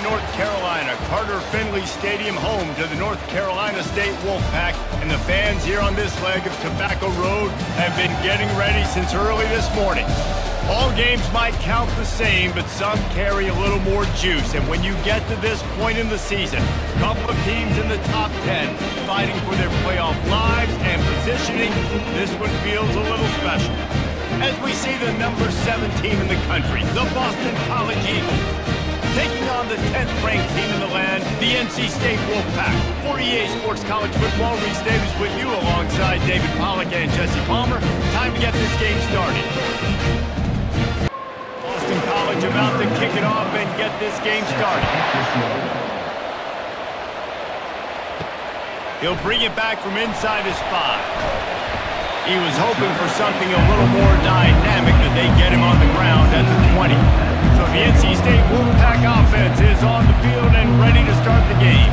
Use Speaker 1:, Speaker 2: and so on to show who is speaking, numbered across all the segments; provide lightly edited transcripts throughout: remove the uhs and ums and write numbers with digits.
Speaker 1: North Carolina, Carter Finley Stadium, home to the North Carolina State Wolfpack, and the fans here on this leg of Tobacco Road have been getting ready since early this morning. All games might count the same, but some carry a little more juice, and when you get to this point in the season, a couple of teams in the top 10 fighting for their playoff lives and positioning, this one feels a little special. As we see the number 7 team in the country, the Boston College Eagles, taking on the 10th-ranked team in the land, the NC State Wolfpack. For EA Sports College Football, Reese Davis with you alongside David Pollack and Jesse Palmer. Time to get this game started. Boston College about to kick it off and get this game started. He'll bring it back from inside his 5. He was hoping for something a little more dynamic, that they get him on the ground at the 20. So the NC State Wolfpack offense is on the field and ready to start the game.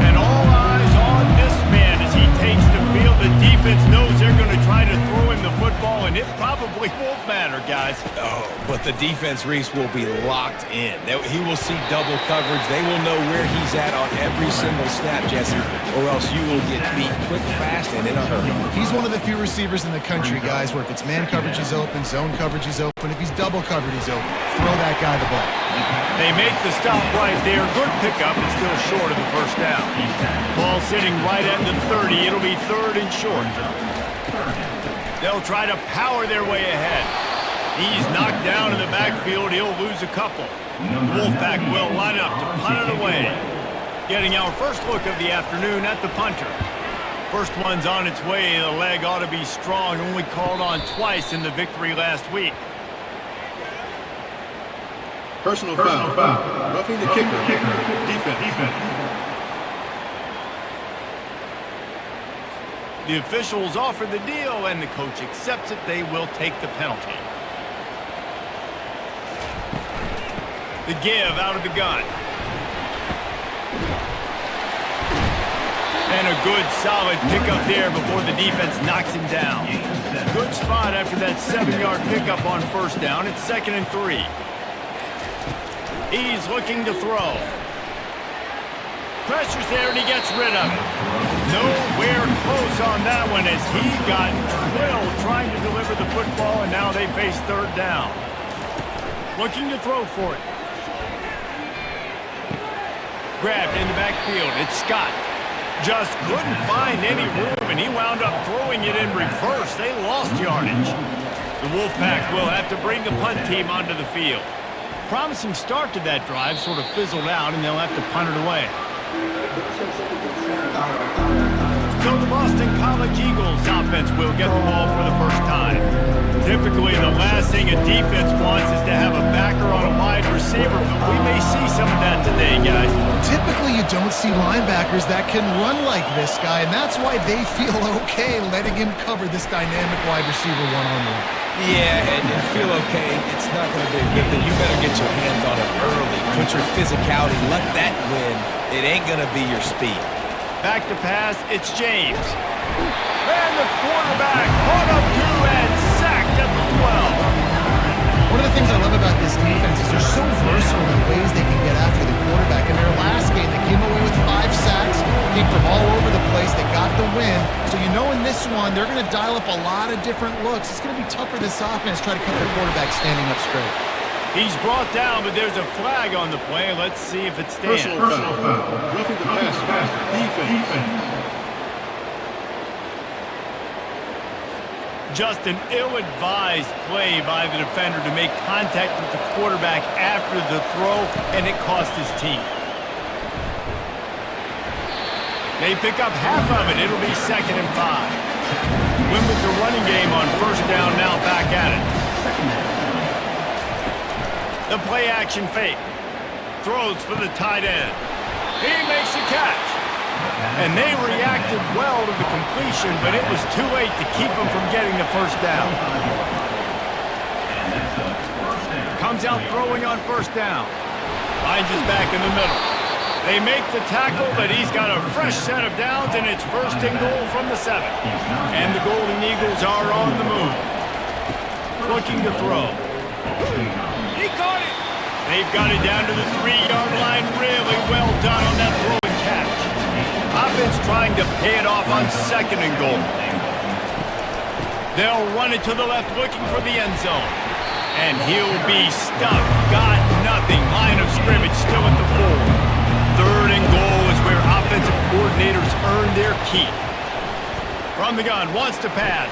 Speaker 1: And all eyes on this man as he takes the field. The defense knows they're going to try to throw him the football, and it probably won't matter, guys.
Speaker 2: Oh, but the defense, Reese, will be locked in. He will see double coverage. They will know where he's at on every single snap, Jesse, or else you will get beat quick, fast, and in a hurry.
Speaker 3: He's one of the few receivers in the country, guys, where if it's man coverage, he's open, zone coverage, he's open. If he's double covered, he's open. Throw that guy the ball.
Speaker 1: They make the stop right there. Good pickup, but still short of the first down. Ball sitting right at the 30. It'll be 3rd and short. They'll try to power their way ahead. He's knocked down in the backfield. He'll lose a couple. The Wolfpack will line up to punt it away. Getting our first look of the afternoon at the punter. First one's on its way. The leg ought to be strong. Only called on twice in the victory last week.
Speaker 4: Personal foul. Roughing the kicker. Defense.
Speaker 1: The officials offer the deal, and the coach accepts it. They will take the penalty. The give out of the gun. And a good, solid pickup there before the defense knocks him down. Good spot after that 7-yard pickup on first down. It's 2nd and 3. He's looking to throw. Pressure's there, and he gets rid of it. Nowhere close on that one as he got drilled trying to deliver the football, and now they face 3rd down. Looking to throw for it. Grabbed in the backfield. It's Scott. Just couldn't find any room, and he wound up throwing it in reverse. They lost yardage. The Wolfpack will have to bring the punt team onto the field. Promising start to that drive, sort of fizzled out, and they'll have to punt it away. So the Boston College Eagles offense will get the ball for the first time. Typically, the last thing a defense wants is to have a backer on a wide receiver, but we may see some of that today, guys.
Speaker 3: Typically, you don't see linebackers that can run like this guy, and that's why they feel okay letting him cover this dynamic wide receiver one-on-one.
Speaker 2: Yeah, and feel okay. It's not going to be a good thing. You better get your hands on it early. Put your physicality. Let that win. It ain't going to be your speed.
Speaker 1: Back to pass. It's James. And the quarterback caught up to and sacked at the 12.
Speaker 3: One of the things I love about this defense is they're so versatile in ways they can get after the quarterback. In their last game, they came away with 5 sacks, came from all over the place. They got the win. So you know in this one, they're going to dial up a lot of different looks. It's going to be tough for this offense to try to keep their quarterback standing up straight.
Speaker 1: He's brought down, but there's a flag on the play. Let's see if it stands.
Speaker 4: Personal foul. Roughing the passer. Defense.
Speaker 1: Just an ill-advised play by the defender to make contact with the quarterback after the throw, and it cost his team. They pick up half of it. It'll be 2nd and 5. Win with the running game on first down, now back at it. The play-action fake. Throws for the tight end. He makes the catch. And they reacted well to the completion, but it was too late to keep them from getting the first down. Comes out throwing on first down. Finds his back in the middle. They make the tackle, but he's got a fresh set of downs, and it's 1st and goal from the 7. And the Golden Eagles are on the move. Looking to throw. He caught it. They've got it down to the 3-yard line. trying to pay it off on 2nd and goal. They'll run it to the left, looking for the end zone. And he'll be stuffed. Got nothing. Line of scrimmage still at the 4. 3rd and goal is where offensive coordinators earn their keep. From the gun, wants to pass.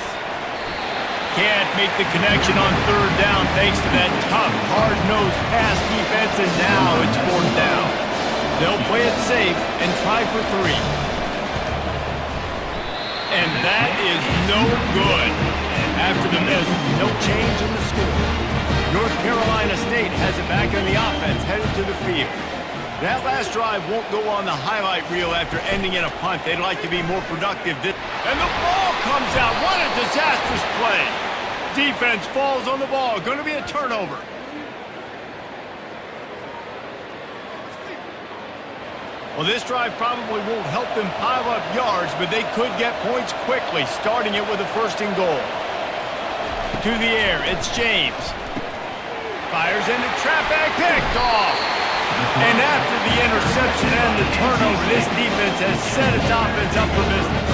Speaker 1: Can't make the connection on 3rd down thanks to that tough, hard-nosed pass defense, and now it's 4th down. They'll play it safe and try for 3. And that is no good. After the miss, no change in the score. North Carolina State has it back on the offense, headed to the field. That last drive won't go on the highlight reel after ending in a punt. They'd like to be more productive. And the ball comes out. What a disastrous play. Defense falls on the ball. Going to be a turnover. Well, this drive probably won't help them pile up yards, but they could get points quickly, starting it with a 1st and goal. To the air, it's James. Fires into traffic, picked off. And after the interception and the turnover, this defense has set its offense up for business.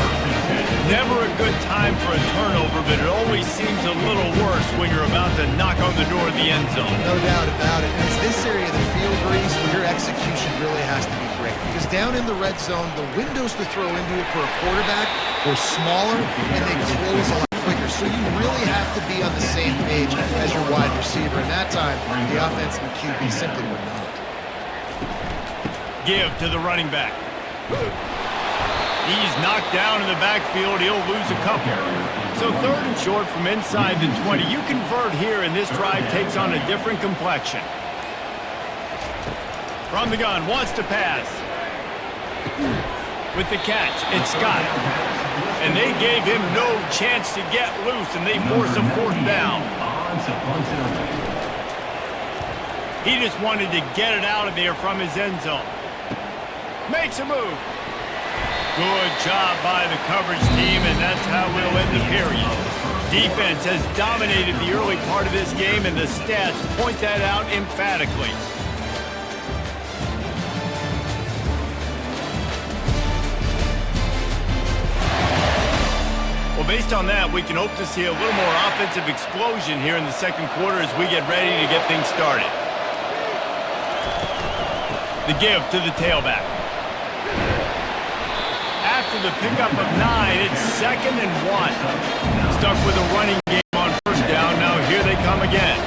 Speaker 1: Never a good time for a turnover, but it always seems a little worse when you're about to knock on the door of the end zone.
Speaker 3: No doubt about it. And it's this area of the field, Reese, where your execution really has to be great. Because down in the red zone, the windows to throw into it for a quarterback were smaller, and they close a lot quicker. So you really have to be on the same page as your wide receiver. And that time, the offense and the QB simply were not.
Speaker 1: Give to the running back. He's knocked down in the backfield. He'll lose a couple. So 3rd and short from inside the 20. You convert here, and this drive takes on a different complexion. From the gun, wants to pass. With the catch, it's Scott. And they gave him no chance to get loose, and they force a 4th down. He just wanted to get it out of there from his end zone. Makes a move. Good job by the coverage team, and that's how we'll end the period. Defense has dominated the early part of this game, and the stats point that out emphatically. Well, based on that, we can hope to see a little more offensive explosion here in the 2nd quarter as we get ready to get things started. The give to the tailback. After the pickup of 9, it's 2nd and 1. Stuck with a running game on 1st down. Now here they come again.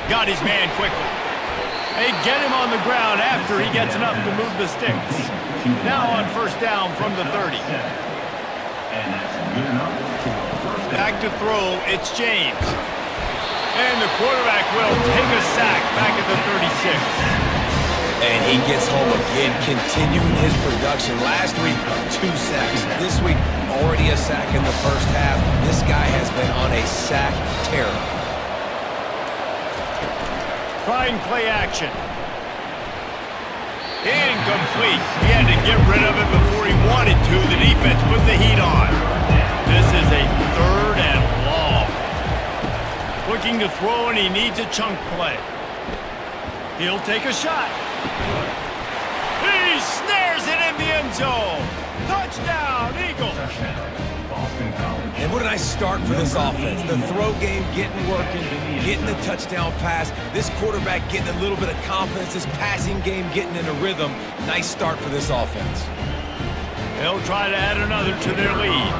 Speaker 1: Got his man quickly. They get him on the ground after he gets enough to move the sticks. Now on 1st down from the 30. Back to throw, it's James. And the quarterback will take a sack back at the 36.
Speaker 2: And he gets home again, continuing his production. Last week, 2 sacks. This week, already a sack in the 1st half. This guy has been on a sack tear.
Speaker 1: Trying play action. Incomplete. He had to get rid of it before he wanted to. The defense put the heat on. This is a 3rd and long. Looking to throw, and he needs a chunk play. He'll take a shot. He snares it in the end zone. Touchdown, Eagles.
Speaker 2: And what a nice start for this offense. The throw game getting working, getting the touchdown pass. This quarterback getting a little bit of confidence. This passing game getting in a rhythm. Nice start for this offense.
Speaker 1: They'll try to add another to their lead.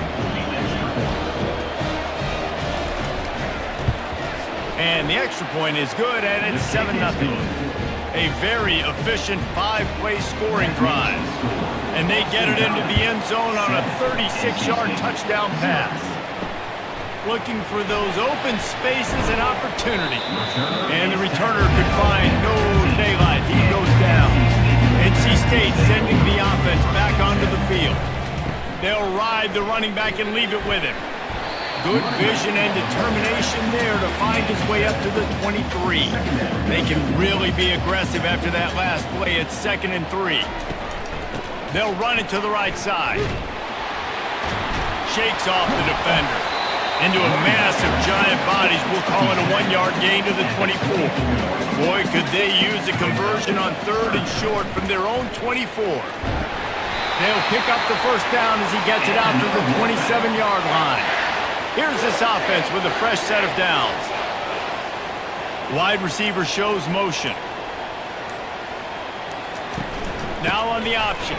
Speaker 1: And the extra point is good, and it's 7-0. A very efficient 5-play scoring drive. And they get it into the end zone on a 36-yard touchdown pass. Looking for those open spaces and opportunity. And the returner could find no daylight. He goes down. NC State sending the offense back onto the field. They'll ride the running back and leave it with him. Good vision and determination there to find his way up to the 23. They can really be aggressive after that last play. It's 2nd and 3. They'll run it to the right side. Shakes off the defender. into a mass of giant bodies. We'll call it a 1-yard gain to the 24. Boy, could they use a conversion on 3rd and short from their own 24. They'll pick up the first down as he gets it out to the 27-yard line. Here's this offense with a fresh set of downs. Wide receiver shows motion. Now on the option.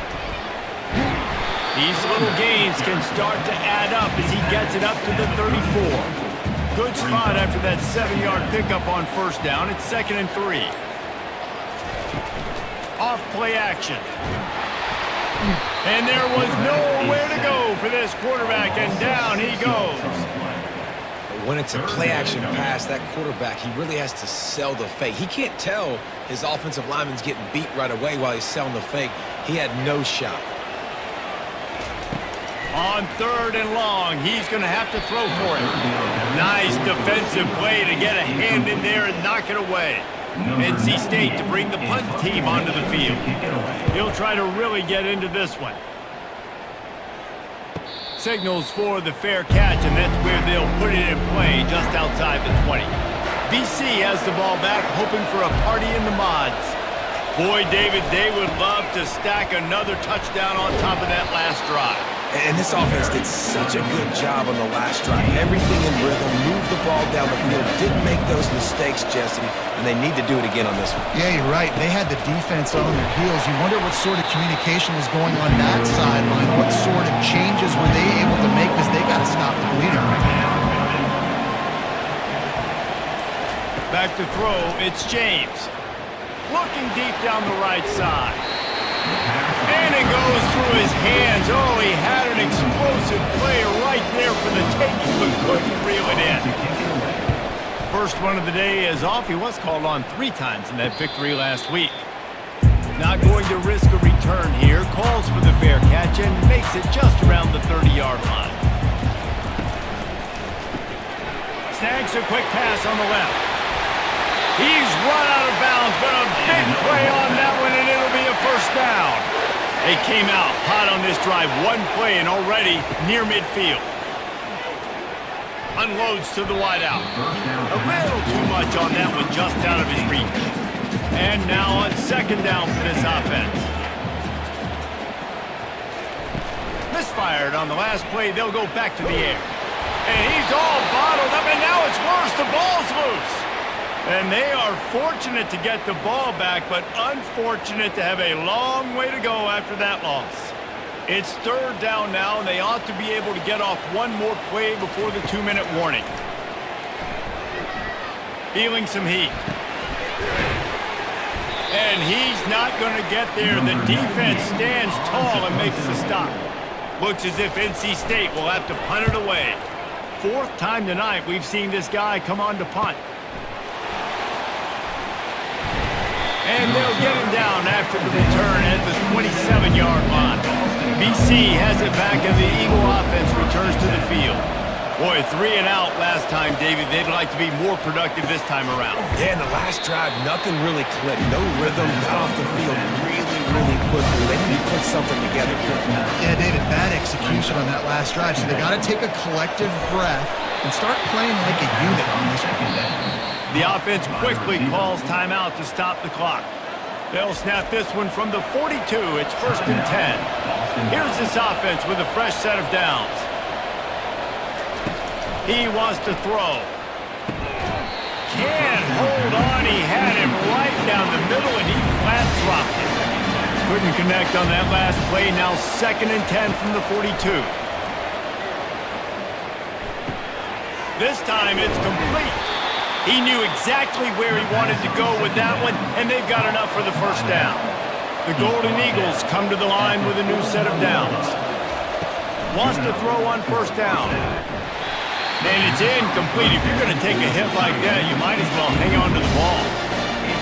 Speaker 1: These little gains can start to add up as he gets it up to the 34. Good spot after that 7-yard pickup on first down. It's 2nd and 3. Off play action. And there was nowhere to go for this quarterback, and down he goes.
Speaker 2: When it's a play-action pass, that quarterback, he really has to sell the fake. He can't tell his offensive lineman's getting beat right away while he's selling the fake. He had no shot.
Speaker 1: On 3rd and long, he's going to have to throw for it. Nice defensive play to get a hand in there and knock it away. NC State to bring the punt team onto the field. He'll try to really get into this one. Signals for the fair catch, and that's where they'll put it in play just outside the 20. BC has the ball back, hoping for a party in the mods. Boy, David, they would love to stack another touchdown on top of that last drive.
Speaker 2: And this offense did such a good job on the last drive. Everything in rhythm, moved the ball down the field, didn't make those mistakes, Jesse, and they need to do it again on this one.
Speaker 3: Yeah, you're right. They had the defense on their heels. You wonder what sort of communication was going on that sideline. What sort of changes were they able to make, because they got to stop the bleeding right now.
Speaker 1: Back to throw, it's James. Looking deep down the right side. And it goes through his hands. Oh, he had an explosive play right there for the taking, but couldn't reel it in. First one of the day is off. He was called on 3 times in that victory last week. Not going to risk a return here. Calls for the fair catch and makes it just around the 30-yard line. Snags a quick pass on the left. He's run out of bounds, but a big play on that one, and it'll be a first down. They came out hot on this drive. 1 play and already near midfield. Unloads to the wideout. A little too much on that one, just out of his reach. And now on 2nd down for this offense. Misfired on the last play. They'll go back to the air. And he's all bottled up, and now it's worse. The ball's loose. And they are fortunate to get the ball back, but unfortunate to have a long way to go after that loss. It's 3rd down now, and they ought to be able to get off 1 more play before the 2-minute warning. Feeling some heat. And he's not going to get there. The defense stands tall and makes the stop. Looks as if NC State will have to punt it away. 4th time tonight we've seen this guy come on to punt. And they'll get him down after the return at the 27-yard line. BC has it back, and the Eagle offense returns to the field. Boy, 3 and out last time, David. They'd like to be more productive this time around.
Speaker 2: Yeah, in the last drive, nothing really clicked. No rhythm, got off the field really quickly. They need to put something together here.
Speaker 3: Yeah, David, bad execution on that last drive. So they got to take a collective breath and start playing like a unit on this one.
Speaker 1: The offense quickly calls timeout to stop the clock. They'll snap this one from the 42. It's 1st and 10. Here's this offense with a fresh set of downs. He wants to throw. Can't hold on. He had him right down the middle, and he flat dropped it. Couldn't connect on that last play. Now 2nd and 10 from the 42. This time it's complete. He knew exactly where he wanted to go with that one, and they've got enough for the first down. The Golden Eagles come to the line with a new set of downs. Wants to throw on first down. And it's incomplete. If you're going to take a hit like that, you might as well hang on to the ball.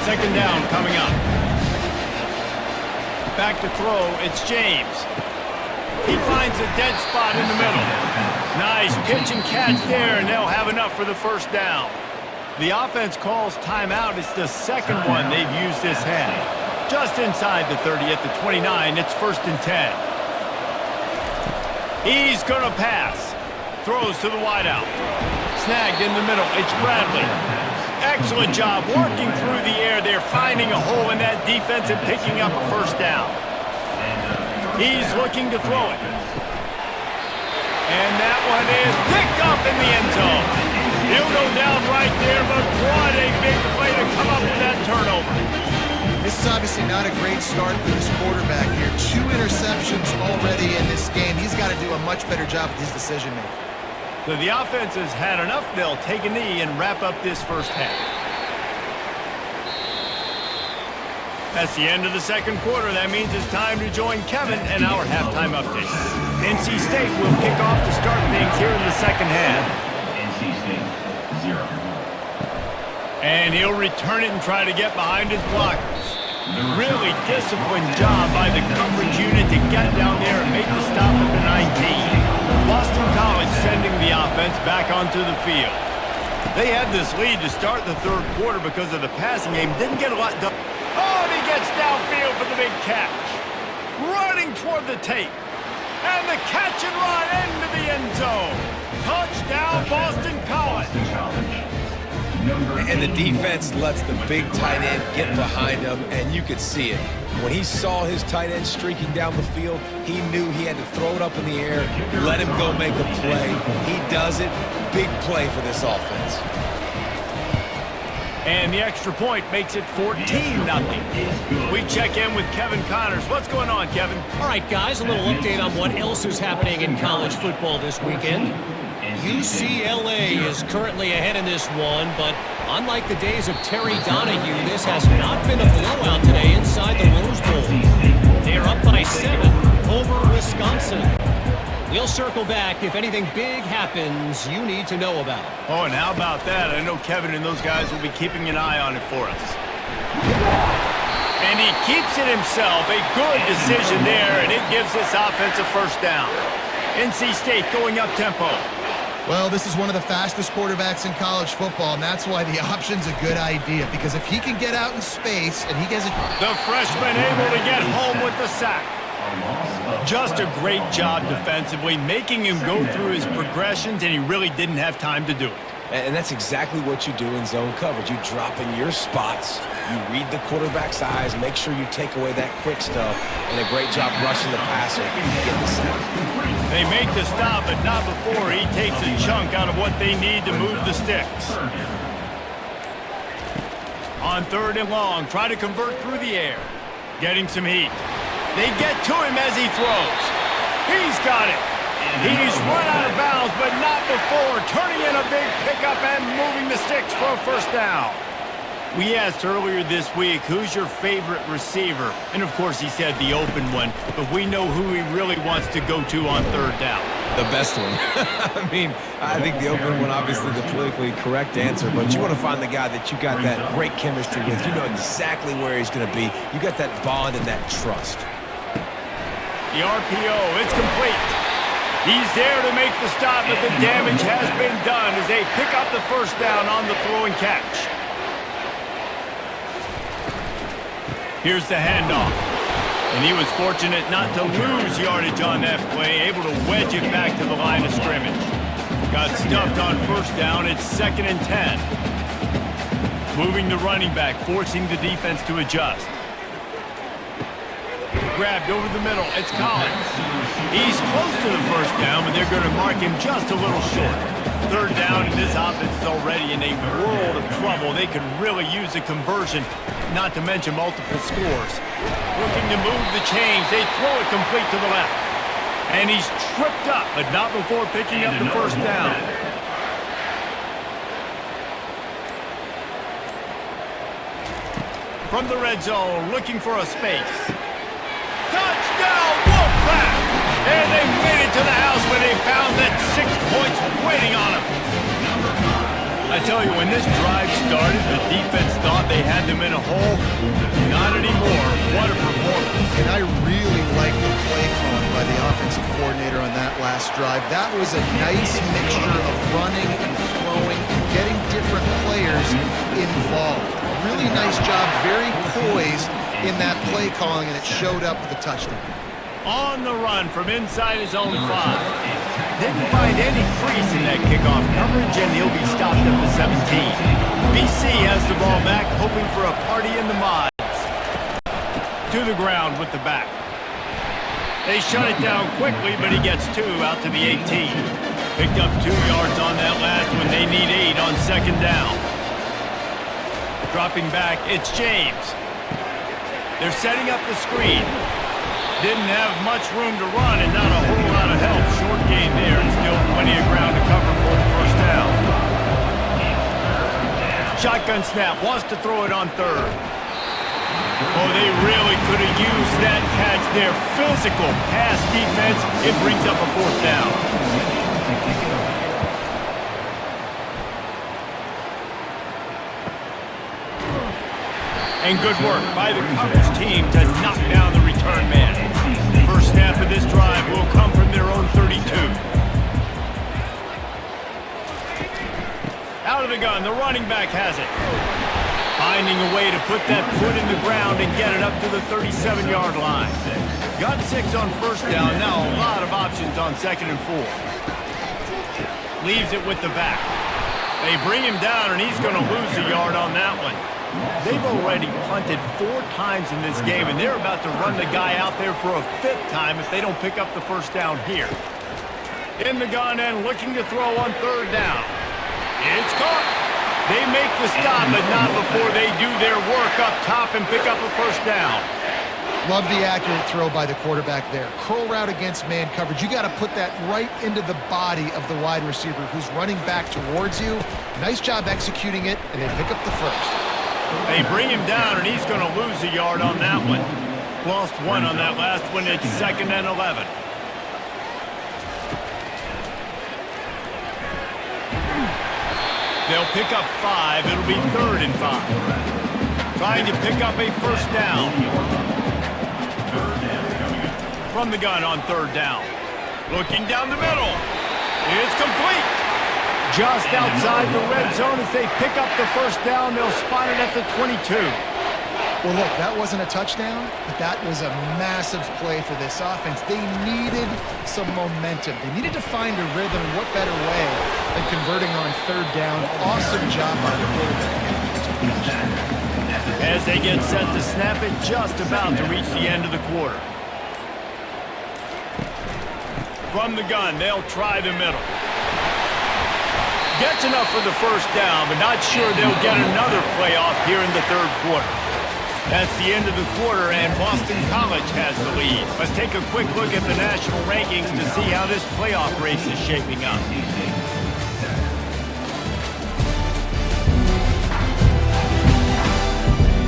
Speaker 1: 2nd down coming up. Back to throw, it's James. He finds a dead spot in the middle. Nice pitch and catch there, and they'll have enough for the first down. The offense calls timeout. It's the 2nd one they've used this half. Just inside the 30 at the 29. It's 1st and 10. He's going to pass. Throws to the wideout. Snagged in the middle. It's Bradley. Excellent job working through the air. They're finding a hole in that defense and picking up a first down. He's looking to throw it. And that one is picked up in the end zone. He'll go down right there, but what a big play to come up with that turnover.
Speaker 3: This is obviously not a great start for this quarterback here. 2 interceptions already in this game. He's got to do a much better job with his decision-making.
Speaker 1: So the offense has had enough. They'll take a knee and wrap up this first half. That's the end of the second quarter. That means it's time to join Kevin and our halftime update. NC State will kick off to start things here in the second half.
Speaker 5: NC State, 0.
Speaker 1: And he'll return it and try to get behind his blockers. Really disciplined job by the coverage unit to get down there and make the stop at the 19. Boston College sending the offense back onto the field. They had this lead to start the third quarter because of the passing game. Didn't get a lot done. Oh, and he gets downfield for the big catch. Running toward the tape. And the catch and run into the end zone. Touchdown, Boston College.
Speaker 2: And the defense lets the big tight end get behind him, and you could see it. When he saw his tight end streaking down the field, he knew he had to throw it up in the air, let him go make a play. He does it. Big play for this offense.
Speaker 1: And the extra point makes it 14-0. We check in with Kevin Connors. What's going on, Kevin?
Speaker 6: All right, guys, a little update on what else is happening in college football this weekend. UCLA is currently ahead in this one, but unlike the days of Terry Donahue, this has not been a blowout today inside the Rose Bowl. They are up by 7 over Wisconsin. We'll circle back if anything big happens you need to know about.
Speaker 1: Oh, and how about that? I know Kevin and those guys will be keeping an eye on it for us. And he keeps it himself. A good decision there, and it gives this offense a first down. NC State going up tempo.
Speaker 3: Well, this is one of the fastest quarterbacks in college football, and that's why the option's a good idea, because if he can get out in space and he gets it...
Speaker 1: The freshman able to get home with the sack. Just a great job defensively, making him go through his progressions, and he really didn't have time to do it.
Speaker 2: And that's exactly what you do in zone coverage. You drop in your spots, you read the quarterback's eyes, make sure you take away that quick stuff, and a great job rushing the passer and getting the sack.
Speaker 1: They make the stop, but not before he takes a chunk out of what they need to move the sticks. On 3rd and long, try to convert through the air. Getting some heat. They get to him as he throws. He's got it. He's run out of bounds, but not before. Turning in a big pickup and moving the sticks for a first down. We asked earlier this week, who's your favorite receiver? And, of course, he said the open one. But we know who he really wants to go to on 3rd down.
Speaker 2: The best one. I mean, I think the open one, obviously the politically correct answer, but you want to find the guy that you got that great chemistry with. You know exactly where he's going to be. You got that bond and that trust.
Speaker 1: The RPO, it's complete. He's there to make the stop, but the damage has been done as they pick up the first down on the throw and catch. Here's the handoff. And he was fortunate not to lose yardage on that play, able to wedge it back to the line of scrimmage. Got stuffed on first down. It's 2nd and 10. Moving the running back, forcing the defense to adjust. Grabbed over the middle. It's Collins. He's close to the first down, but they're going to mark him just a little short. 3rd down, and this offense is already in a world of trouble. They could really use a conversion, not to mention multiple scores. Looking to move the chains. They throw it complete to the left. And he's tripped up, but not before picking up the first down. From the red zone, looking for a space. Touchdown, Wolfpack! And they made it to the house when they found that 6 points waiting on them. I tell you, when this drive started, the defense thought they had them in a hole. Not anymore. What a performance.
Speaker 3: And I really like the play calling by the offensive coordinator on that last drive. That was a nice mixture of running and throwing and getting different players involved. Really nice job, very poised in that play calling, and it showed up with a touchdown.
Speaker 1: On the run from inside his own 5. Didn't find any crease in that kickoff coverage, and he'll be stopped at the 17. BC has the ball back, hoping for a party in the mods. To the ground with the back. They shut it down quickly, but he gets 2 out to the 18. Picked up 2 yards on that last one. They need 8 on second down. Dropping back, it's James. They're setting up the screen. Didn't have much room to run and not a whole lot of help. Short gain there and still plenty of ground to cover for the first down. Shotgun snap, wants to throw it on third. Oh, they really could have used that catch there. Physical pass defense. It brings up a fourth down. And good work by the coverage team to knock down the return man. First snap of this drive will come from their own 32. Out of the gun, the running back has it. Finding a way to put that foot in the ground and get it up to the 37-yard line. Got 6 on first down, now a lot of options on second and 4. Leaves it with the back. They bring him down, and he's going to lose a yard on that one. They've already punted 4 times in this game, and they're about to run the guy out there for a 5th time if they don't pick up the first down here. In the gun and looking to throw on third down. It's caught. They make the stop, but not before they do their work up top and pick up a first down.
Speaker 3: Love the accurate throw by the quarterback there. Curl route against man coverage. You got to put that right into the body of the wide receiver who's running back towards you. Nice job executing it, and they pick up the first.
Speaker 1: They bring him down, and he's going to lose a yard on that one. Lost 1 on that last one. It's 2nd and 11. They'll pick up 5. It'll be 3rd and 5. Trying to pick up a first down. From the gun on third down. Looking down the middle. It's complete. Just outside the red zone as they pick up the first down. They'll spot it at the 22.
Speaker 3: Well, look, that wasn't a touchdown, but that was a massive play for this offense. They needed some momentum. They needed to find a rhythm. What better way than converting on third down? Awesome job by the quarterback.
Speaker 1: As they get set to snap it, just about to reach the end of the quarter. From the gun, they'll try the middle. Gets enough for the first down, but not sure they'll get another play off here in the third quarter. That's the end of the quarter, and Boston College has the lead. Let's take a quick look at the national rankings to see how this playoff race is shaping up.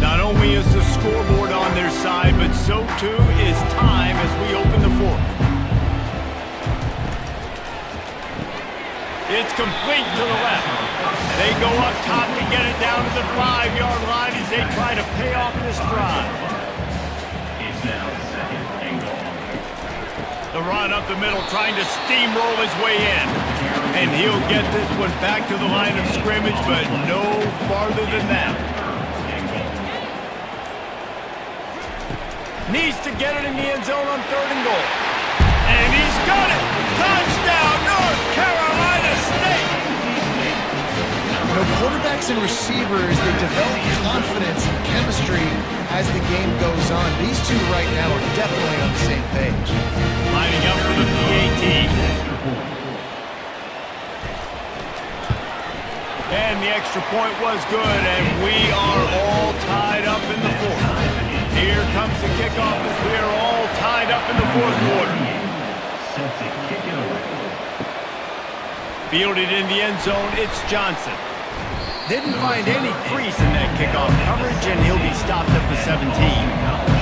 Speaker 1: Not only is the scoreboard on their side, but so too is time as we open the fourth. It's complete to the left. They go up top to get it down to the 5-yard line as they try to pay off this drive.
Speaker 5: It's now 2nd and goal.
Speaker 1: The run up the middle, trying to steamroll his way in. And he'll get this one back to the line of scrimmage, but no farther than that. Needs to get it in the end zone on 3rd and goal. And he's got it! Touchdown, North Carolina State!
Speaker 3: You know, quarterbacks and receivers, they develop confidence and chemistry as the game goes on. These two right now are definitely on the same page.
Speaker 1: Lining up for the PAT. And the extra point was good, and we are all tied up in the fourth. Here comes the kickoff as we are all tied up in the fourth quarter. Fielded in the end zone, it's Johnson. Didn't find any crease in that kickoff coverage, and he'll be stopped at the 17.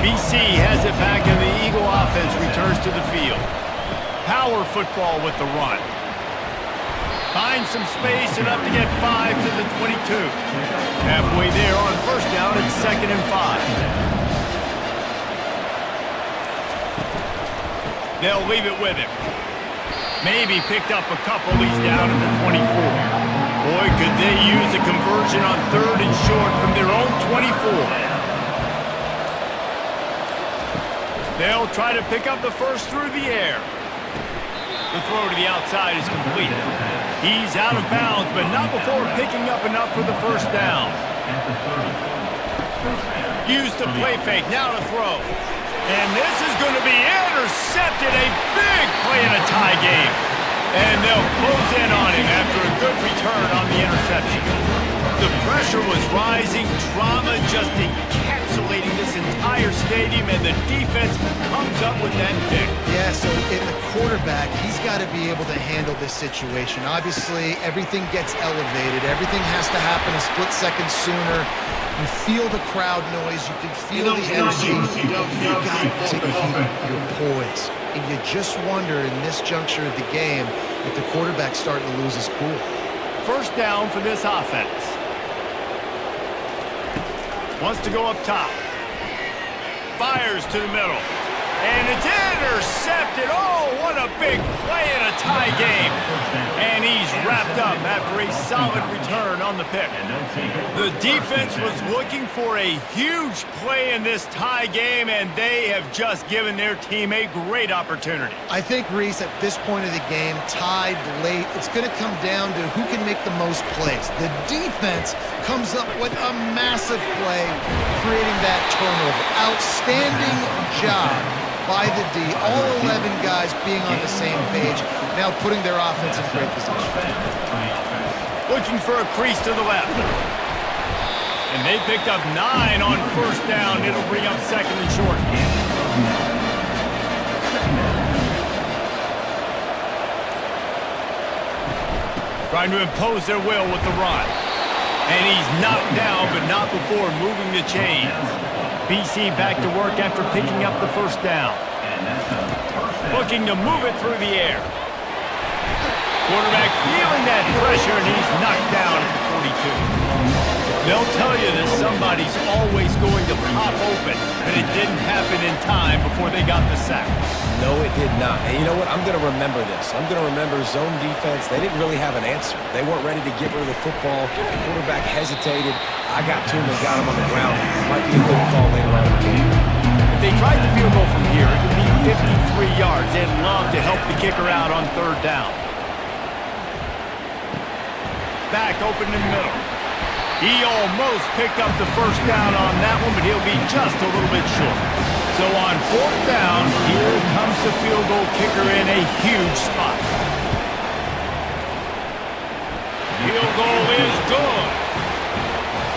Speaker 1: BC has it back, and the Eagle offense returns to the field. Power football with the run. Finds some space, enough to get 5 to the 22. Halfway there on first down, it's 2nd and 5. They'll leave it with him. Maybe picked up a couple. He's down at the 24. Boy, could they use a conversion on 3rd and short from their own 24. They'll try to pick up the first through the air. The throw to the outside is complete. He's out of bounds, but not before picking up enough for the first down. Used the play fake, now to throw. And this is going to be intercepted. A big play in a tie game. And they'll close in on him after a good return on the interception. The pressure was rising, drama just encapsulating this entire stadium, and the defense comes up with that pick.
Speaker 3: Yeah, so in the quarterback, he's got to be able to handle this situation. Obviously, everything gets elevated. Everything has to happen a split second sooner. You feel the crowd noise. You can feel the energy. You got to keep your poise. And you just wonder in this juncture of the game if the quarterback's starting to lose his cool.
Speaker 1: First down for this offense. Wants to go up top. Fires to the middle. And it's intercepted. Oh, what a big play in a tie game. And he's wrapped up after a solid return on the pick. The defense was looking for a huge play in this tie game, and they have just given their team a great opportunity.
Speaker 3: I think, Reese, at this point of the game, tied late, it's going to come down to who can make the most plays. The defense comes up with a massive play, creating that turnover. Outstanding job by the D. All 11 guys being on the same page, now putting their offense in great position.
Speaker 1: Looking for a crease to the left. And they picked up 9 on first down. It'll bring up second and short. Trying to impose their will with the run. And he's knocked down, but not before moving the chains. BC back to work after picking up the first down. Looking to move it through the air. Quarterback feeling that pressure, and he's knocked down at the 42. They'll tell you that somebody's always going to pop open, but it didn't happen in time before they got the sack.
Speaker 2: No, it did not. And you know what? I'm going to remember this. I'm going to remember zone defense. They didn't really have an answer. They weren't ready to get rid of the football. The quarterback hesitated. I got to him and got him on the ground. Might be a good call later on in the game.
Speaker 1: If they tried the field goal from here, it would be 53 yards. They'd love to help the kicker out on third down. Back open in the middle. He almost picked up the first down on that one, but he'll be just a little bit short. So on fourth down, here comes the field goal kicker in a huge spot. Field goal is good.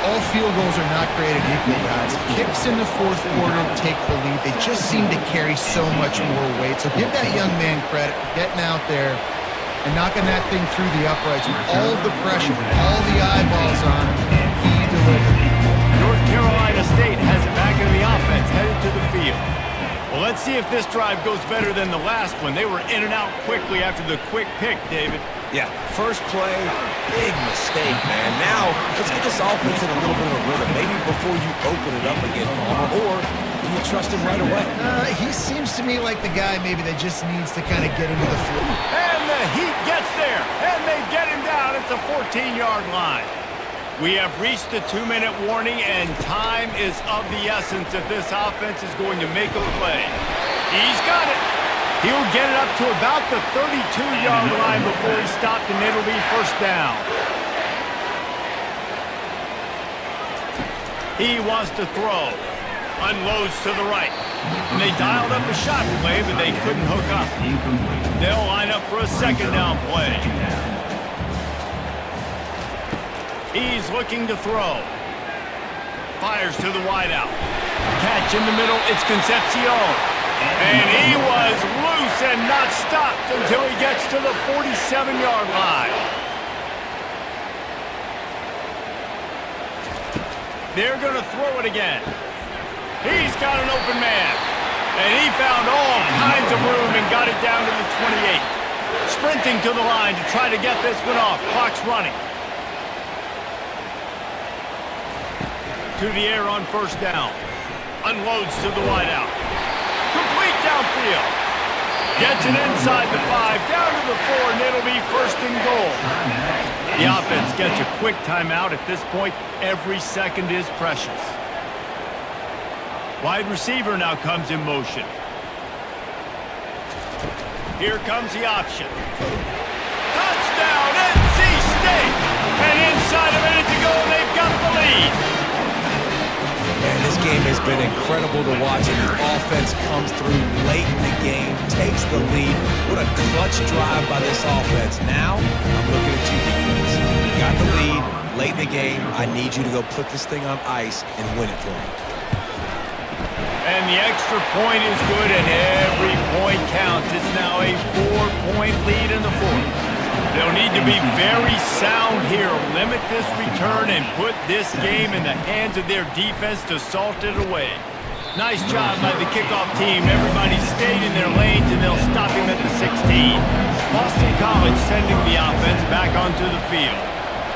Speaker 3: All field goals are not created equal, guys. Kicks in the fourth quarter take the lead. They just seem to carry so much more weight. So give that young man credit for getting out there and knocking that thing through the uprights with all the pressure, all the eyeballs on him. He delivered.
Speaker 1: North Carolina State has it back in the offense, headed to the field. Well, let's see if this drive goes better than the last one. They were in and out quickly after the quick pick, David.
Speaker 2: Yeah, first play, big mistake, man. Now, let's get this offense in a little bit of a rhythm. Maybe before you open it up again, Palmer, or do you trust him right away?
Speaker 3: He seems to me like the guy maybe that just needs to kind of get into the flow.
Speaker 1: And the Heat gets there, and they get him down at the 14-yard line. We have reached the 2-minute warning, and time is of the essence if this offense is going to make a play. He's got it. He'll get it up to about the 32-yard line before he stopped, and it'll be first down. He wants to throw. Unloads to the right. And they dialed up a shot play, but they couldn't hook up. They'll line up for a second down play. He's looking to throw. Fires to the wideout. Catch in the middle. It's Concepcion. And he was loose and not stopped until he gets to the 47-yard line. They're going to throw it again. He's got an open man. And he found all kinds of room and got it down to the 28. Sprinting to the line to try to get this one off. Clock's running. To the air on first down. Unloads to the wideout. Complete downfield. Gets it inside the 5, down to the 4, and it'll be first and goal. The offense gets a quick timeout. At this point, every second is precious. Wide receiver now comes in motion. Here comes the option. Touchdown, NC State! And inside a minute to go, they've got the lead.
Speaker 2: Man, this game has been incredible to watch, and the offense comes through late in the game, takes the lead. What a clutch drive by this offense. Now, I'm looking at you, defense. You got the lead late in the game. I need you to go put this thing on ice and win it for me.
Speaker 1: And the extra point is good, and every point counts. It's now a 4-point lead in the fourth. They'll need to be very sound here, limit this return, and put this game in the hands of their defense to salt it away. Nice job by the kickoff team. Everybody stayed in their lanes, and they'll stop him at the 16. Boston College sending the offense back onto the field.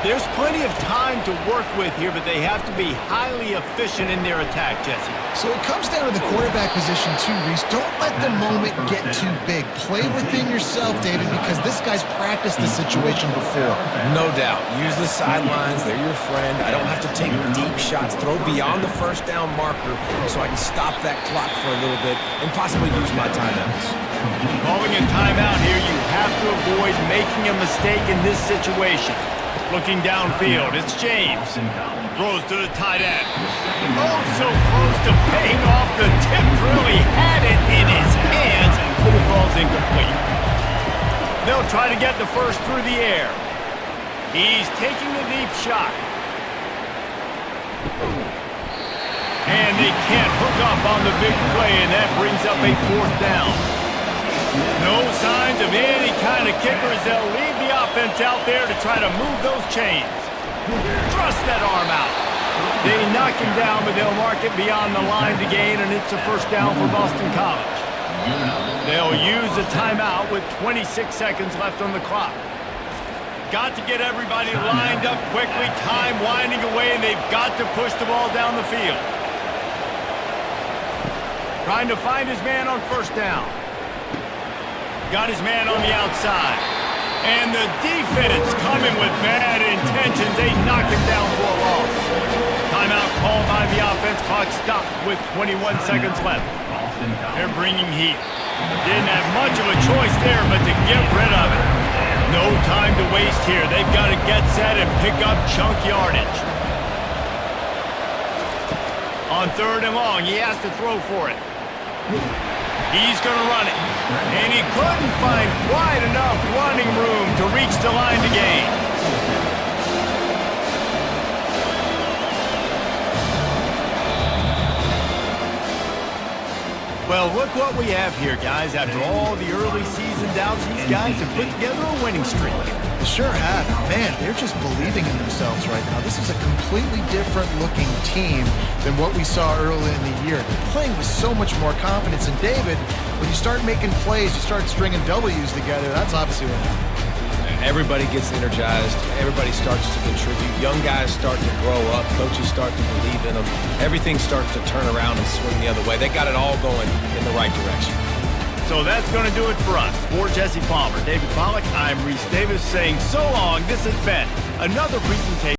Speaker 1: There's plenty of time to work with here, but they have to be highly efficient in their attack, Jesse.
Speaker 3: So it comes down to the quarterback position too, Reese. Don't let the moment get too big. Play within yourself, David, because this guy's practiced this situation before.
Speaker 2: No doubt. Use the sidelines. They're your friend. I don't have to take deep shots. Throw beyond the first down marker so I can stop that clock for a little bit and possibly use my timeouts.
Speaker 1: Calling a timeout here, you have to avoid making a mistake in this situation. Looking downfield, it's James. Throws to the tight end. Oh, so close to paying off. The tip really had it in his hands, but it falls incomplete. They'll try to get the first through the air. He's taking a deep shot. And they can't hook up on the big play, and that brings up a fourth down. No signs of any kind of kickers. They'll leave the offense out there to try to move those chains. Thrust that arm out. They knock him down, but they'll mark it beyond the line to gain, and it's a first down for Boston College. They'll use a timeout with 26 seconds left on the clock. Got to get everybody lined up quickly. Time winding away, and they've got to push the ball down the field. Trying to find his man on first down. Got his man on the outside. And the defense coming with bad intentions. They knock him down for a loss. Timeout called by the offense. Clock stopped with 21 seconds left. They're bringing heat. Didn't have much of a choice there, but to get rid of it. No time to waste here. They've got to get set and pick up chunk yardage. On third and long, he has to throw for it. He's going to run it. And he couldn't find quite enough running room to reach the line to gain. Well, look what we have here, guys. After all the early season doubts, these guys have put together a winning streak.
Speaker 3: They sure have. Man, they're just believing in themselves right now. This is a completely different looking team than what we saw early in the year. They're playing with so much more confidence. And David, when you start making plays, you start stringing W's together, that's obviously what happens.
Speaker 2: Everybody gets energized. Everybody starts to contribute. Young guys start to grow up. Coaches start to believe in them. Everything starts to turn around and swing the other way. They got it all going in the right direction.
Speaker 1: So that's going to do it for us. For Jesse Palmer, David Pollack, I'm Reese Davis saying so long. This has been another presentation.